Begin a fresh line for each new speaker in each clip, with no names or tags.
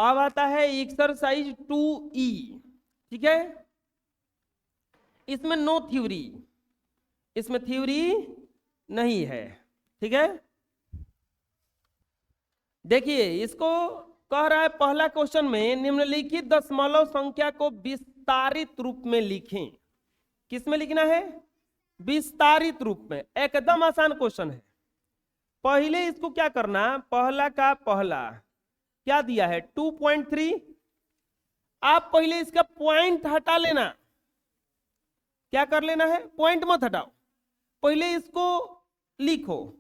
अब आता है एक्सरसाइज 2E। ठीक है, इसमें नो थ्योरी, इसमें थ्योरी नहीं है। ठीक है, देखिए इसको कह रहा है पहला क्वेश्चन में निम्नलिखित दशमलव संख्या को विस्तारित रूप में लिखें। किस में लिखना है? विस्तारित रूप में। एकदम आसान क्वेश्चन है। पहले इसको क्या करना, पहला का पहला क्या दिया है 2.3, आप पहले इसका पॉइंट हटा लेना। क्या कर लेना है? पॉइंट मत हटाओ, पहले इसको लिखो।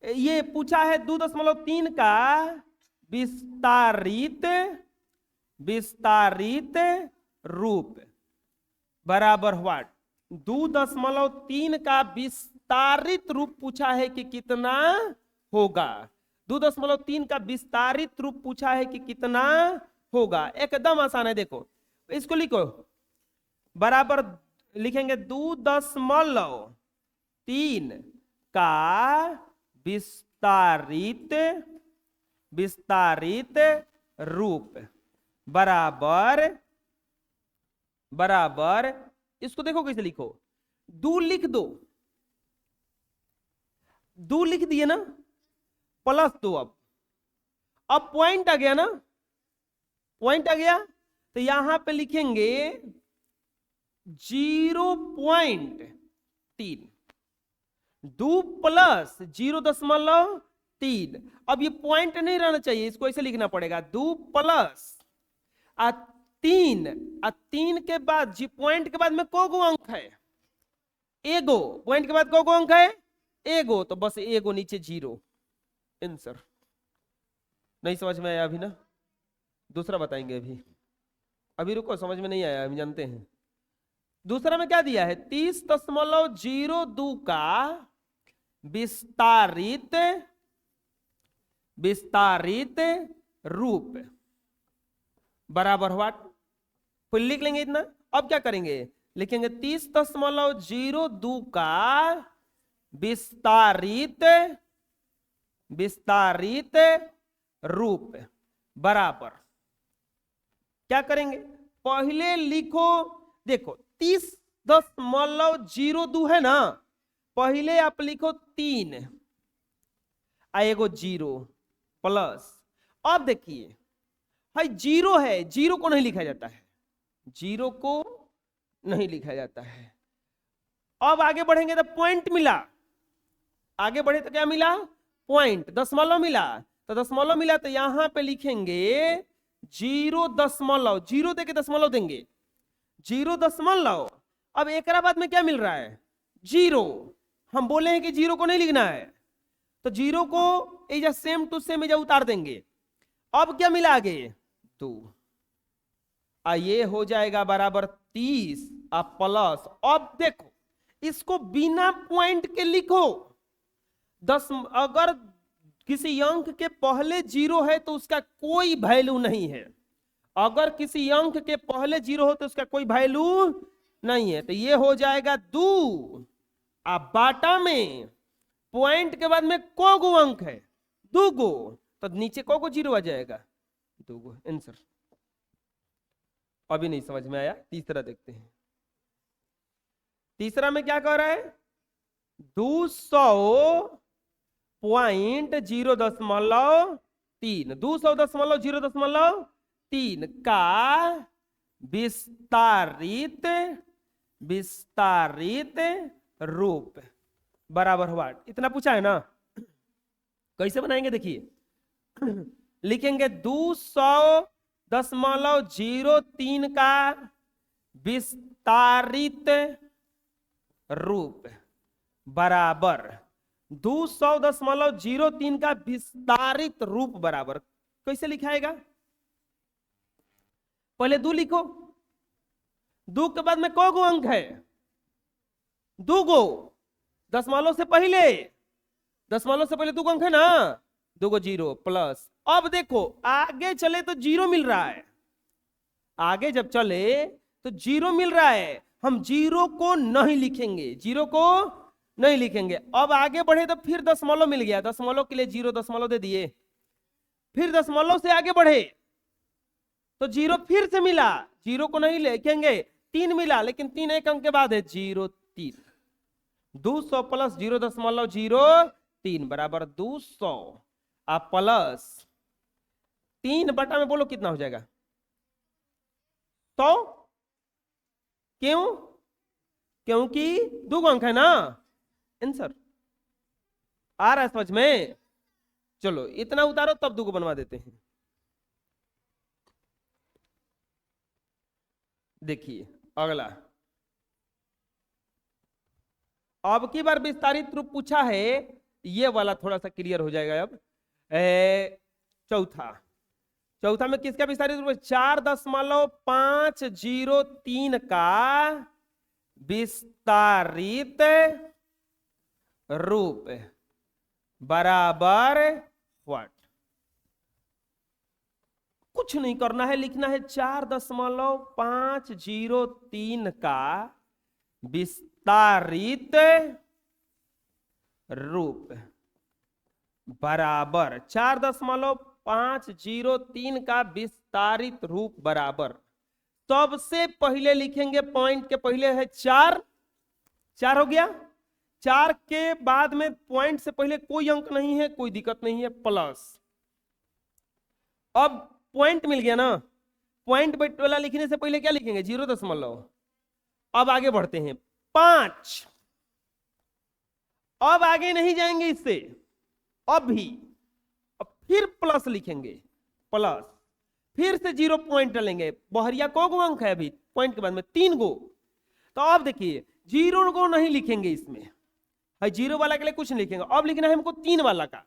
ये पूछा है 2.3 का विस्तारित रूप बराबर व्हाट। 2.3 का विस्तारित रूप पूछा है कि कितना होगा। 2.3 का विस्तारित रूप पूछा है कि कितना होगा। एकदम आसान है, देखो इसको लिखो बराबर लिखेंगे 2.3 का विस्तारित रूप बराबर इसको देखो कैसे लिखो, 2 लिख दो, 2 लिख दिए ना, प्लस 2। अब पॉइंट आ गया ना, पॉइंट आ गया तो यहां पे लिखेंगे 0.3, 2 प्लस 0.3। अब ये पॉइंट नहीं रहना चाहिए, इसको ऐसे लिखना पड़ेगा 2 प्लस 3। 3 के बाद जी पॉइंट के बाद में को अंक है? एगो। पॉइंट के बाद को अंक है? एगो, तो बस एगो नीचे 0। आंसर नहीं समझ में आया अभी ना, दूसरा बताएंगे अभी रुको, समझ में नहीं आया, हम जानते हैं। दूसरा में क्या दिया है 30.02 का विस्तारित रूप बराबर व्हाट। फिर लिख लेंगे इतना। अब क्या करेंगे, लिखेंगे 30.02 का विस्तारित रूप बराबर क्या करेंगे, पहले लिखो, देखो 30.02 है ना, पहले आप लिखो 3 एगो 0 प्लस। अब देखिए भाई 0 है, 0 को नहीं लिखा जाता है, 0 को नहीं लिखा जाता है। अब आगे बढ़ेंगे तो पॉइंट मिला, आगे बढ़े तो क्या मिला? पॉइंट, दशमलव मिला। तो दशमलव मिला तो यहां पे लिखेंगे 0 0 देके दशमलव देंगे 0. अब एक बाद में क्या मिल रहा है? 0। हम बोले हैं कि 0 को नहीं लिखना है, तो 0 को एजा सेम टू सेम एजा उतार देंगे। अब क्या मिला आगे? 2। ये हो जाएगा बराबर 30 प्लस। अब देखो इसको बिना पॉइंट के लिखो। अगर किसी अंक के पहले 0 है तो उसका कोई वैल्यू नहीं है। अगर किसी अंक के पहले 0 हो तो उसका कोई वैल्यू नहीं है। तो ये हो जाएगा 2 बाटा में पॉइंट के बाद में को गो अंक है? 2 गो, तो नीचे को 0 आ जाएगा, 2 गो। आंसर अभी नहीं समझ में आया, तीसरा देखते हैं। तीसरा में क्या कह रहा है? 200.0.3 200.0.3 का विस्तारित रूप बराबर व्हाट। इतना पूछा है ना, कैसे बनाएंगे देखिए। लिखेंगे 200.03 का विस्तारित रूप बराबर 200.03 का विस्तारित रूप बराबर कैसे लिखाएगा? पहले 2 लिखो, 2 के बाद में को गो अंक है? 2 गो। दशमलव से पहले 2 गो अंक है ना, 2 गो 0 प्लस। अब देखो आगे चले तो 0 मिल रहा है, आगे जब चले तो 0 मिल रहा है। हम 0 को नहीं लिखेंगे, 0 को नहीं लिखेंगे। अब आगे बढ़े तो फिर दशमलव मिल गया, दशमलव के लिए 0 दशमलव दे दिए। फिर दशमलव से आगे बढ़े तो 0 फिर से मिला, 0 को नहीं लिखेंगे, 3 मिला, लेकिन 3 एक अंक के बाद है, 0.3। 200 प्लस 0.03 बराबर 200 प्लस 3 बटा में बोलो कितना हो जाएगा, 100। क्यों? क्योंकि 2 अंक है ना आंसर। आ रहा है समझ में? चलो इतना उतारो तब 2 को बनवा देते हैं। देखिए अगला, अब की बार विस्तारित रूप पूछा है, ये वाला थोड़ा सा क्लियर हो जाएगा अब। चौथा में किसका विस्तारित रूप? 4.503 का विस्तारित रूप बराबर व्हाट? कुछ नहीं करना है, लिखना है 4.503 का विस्तारित रूप बराबर 4.503 का विस्तारित रूप बराबर। सबसे पहले लिखेंगे पॉइंट के पहले है 4 हो गया। 4 के बाद में पॉइंट से पहले कोई अंक नहीं है, कोई दिक्कत नहीं है, प्लस। अब पॉइंट मिल गया ना, पॉइंट वाला लिखने से पहले क्या लिखेंगे? 0.। अब आगे बढ़ते हैं 5। अब आगे नहीं जाएंगे इससे, अब फिर प्लस लिखेंगे, प्लस फिर से 0 पॉइंट डालेंगे। बहरिया को अंक है अभी पॉइंट के बाद में? 3 गो। तो अब देखिए 0 को नहीं लिखेंगे इसमें, है 0 वाला के लिए कुछ नहीं लिखेंगे। अब लिखना है हमको 3 वाला का।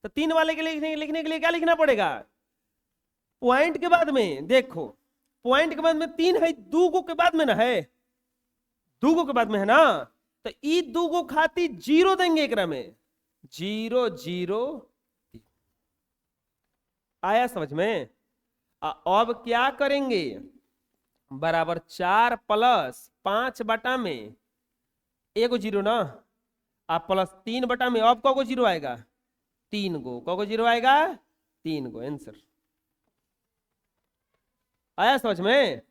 तो 3 वाले के लिए लिखने के लिए क्या लिखना पड़ेगा? पॉइंट के बाद में देखो, पॉइंट के बाद में 3 है, 2 गो के बाद में ना है, 2 गो के बाद में है ना, तो ई 2 गो खाती 0 देंगे एकरा में, 0 0। आया समझ में? अब क्या करेंगे? बराबर 4 प्लस 5 बटा में एगो 0 ना, प्लस 3 बटा में अब को 0 आएगा? 3 गो। को 0 आएगा? 3 गो। आंसर आया समझ में?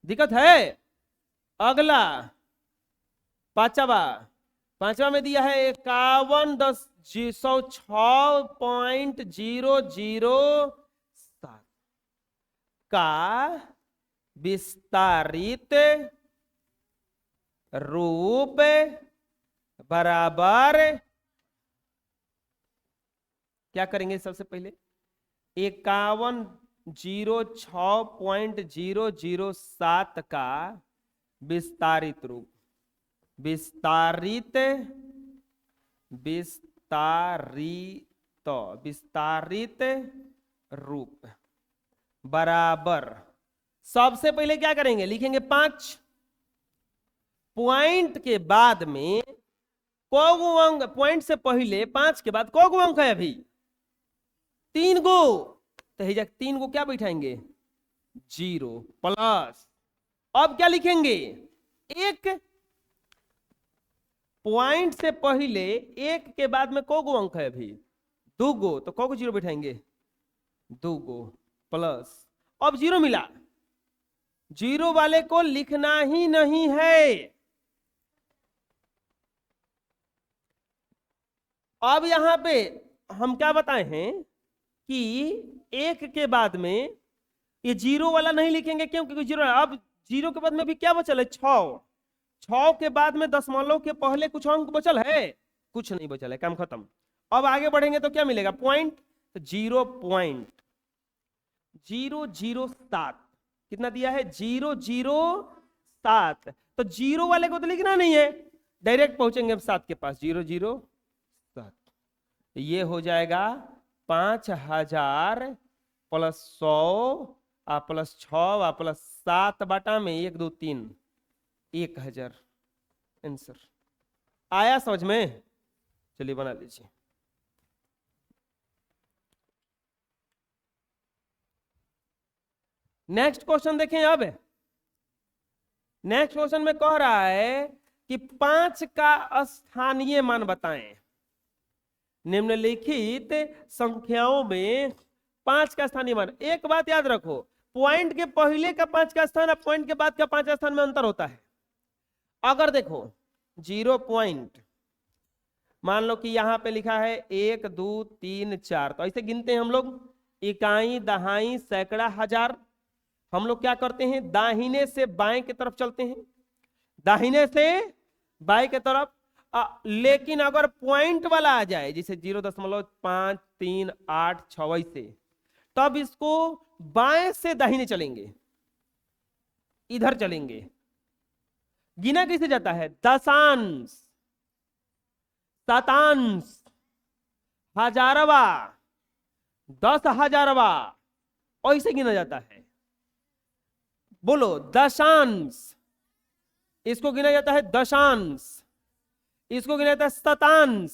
दिक्कत है? अगला पांचवा में दिया है 51,106.007 का विस्तारित रूप बराबर। क्या करेंगे? सबसे पहले 51,06.007 का विस्तारित रूप, विस्तारित रूप बराबर। सबसे पहले क्या करेंगे? लिखेंगे 5। पॉइंट के बाद में को अंक, पॉइंट से पहले 5 के बाद को अंक है अभी? 3 गो। तो 3 गो क्या बैठाएंगे? 0 प्लस। अब क्या लिखेंगे? 1। पॉइंट से पहले 1 के बाद में को अंक है अभी? 2 गो। तो को 0 बैठाएंगे? 2 गो प्लस। अब 0 मिला, 0 वाले को लिखना ही नहीं है। अब यहां पे हम क्या बताए हैं कि 1 के बाद में ये 0 वाला नहीं लिखेंगे। क्यों? क्योंकि 0। अब 0 के बाद में भी क्या बचल है? 6 के बाद में दशमलव के पहले कुछ अंक बचल है? कुछ नहीं बचल है, काम खत्म। अब आगे बढ़ेंगे तो क्या मिलेगा? पॉइंट। तो 0.007 कितना दिया है? 007। तो 0 वाले को तो लिखना नहीं है, डायरेक्ट पहुंचेंगे अब 7 के पास। 007 ये हो जाएगा 5000 प्लस 100 प्लस 6 प्लस 7 बटा में 1 2 3 1000। आंसर आया समझ में? चलिए बना लीजिए। नेक्स्ट क्वेश्चन देखें। अब नेक्स्ट क्वेश्चन में कह रहा है कि 5 का स्थानीय मान बताएं। निम्नलिखित संख्याओं में 5 का स्थानीय मान। एक बात याद रखो, पॉइंट के पहले का 5 का स्थान और पॉइंट के बाद का 5 का स्थान में अंतर होता है। अगर देखो 0 पॉइंट, मान लो कि यहां पे लिखा है 1 2 3 4, तो ऐसे गिनते हैं हम लोग, इकाई, दहाई, सैकड़ा, हजार। हम लोग क्या करते हैं, दाहिने से बाएं की तरफ चलते हैं, दाहिने से बाएं की तरफ। लेकिन अगर पॉइंट वाला आ जाए, जैसे 0.538 से, तब इसको बाएं से दाहिने चलेंगे, इधर चलेंगे। गिना कैसे जाता है, दशांश, शतांश, हजारवा, 10,000वा, ऐसे गिना जाता है। बोलो, दशांश, इसको गिना जाता है दशांश, इसको गिना जाता है शतांश।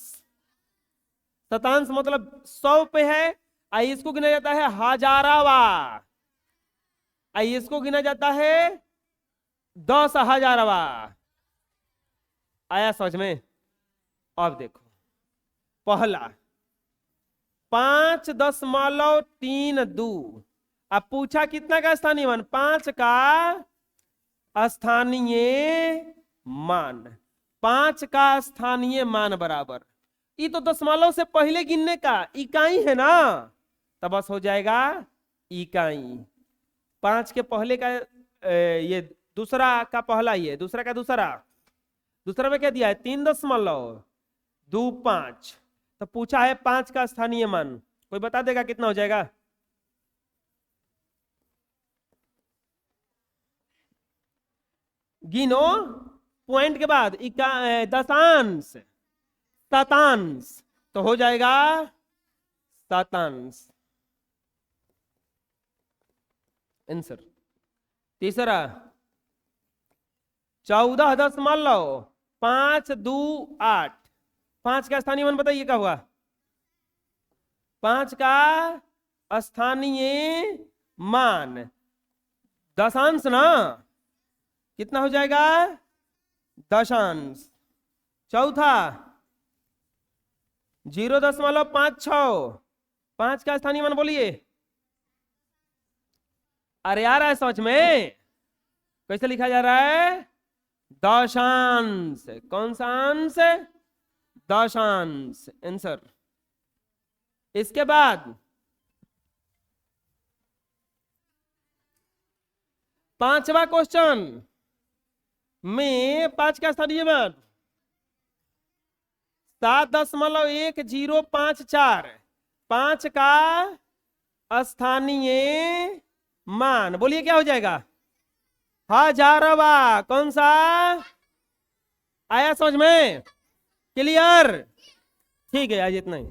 शतांश मतलब 100 पे है, इसको गिना जाता है हजारावा, इसको गिना जाता है 10,000वा। आया समझ में? अब देखो, पहला 5.32, अब पूछा कितना का स्थानीय मान, 5 का स्थानीय मान। 5 का स्थानीय मान बराबर, ये तो दशमलव से पहले गिनने का इकाई है ना, तब बस हो जाएगा इकाई। 5 के पहले का ये दूसरा का पहला, ये दूसरा का दूसरा, दूसरा में क्या दिया है 3.25। तो पूछा है 5 का स्थानीय मान, कोई बता देगा कितना हो जाएगा? गिनो, पॉइंट के बाद दशांश, शतांश, तो हो जाएगा शतांश आंसर। तीसरा 14.528, 5 का स्थानीय मान बताइए क्या हुआ? 5 का स्थानीय मान दशांश ना, कितना हो जाएगा? दशांश। चौथा 0.56, 5 का स्थानीय मान बोलिए। अरे यार है समझ में, कैसे लिखा जा रहा है? दशांश। कौन सा अंश? दशांश आंसर। इसके बाद 5वां क्वेश्चन में 5 का स्थानीय मान 7.1054, 5 का स्थानीय मान बोलिए क्या हो जाएगा? हजारवा। कौन सा? आया समझ में? क्लियर? ठीक है, आज इतना ही।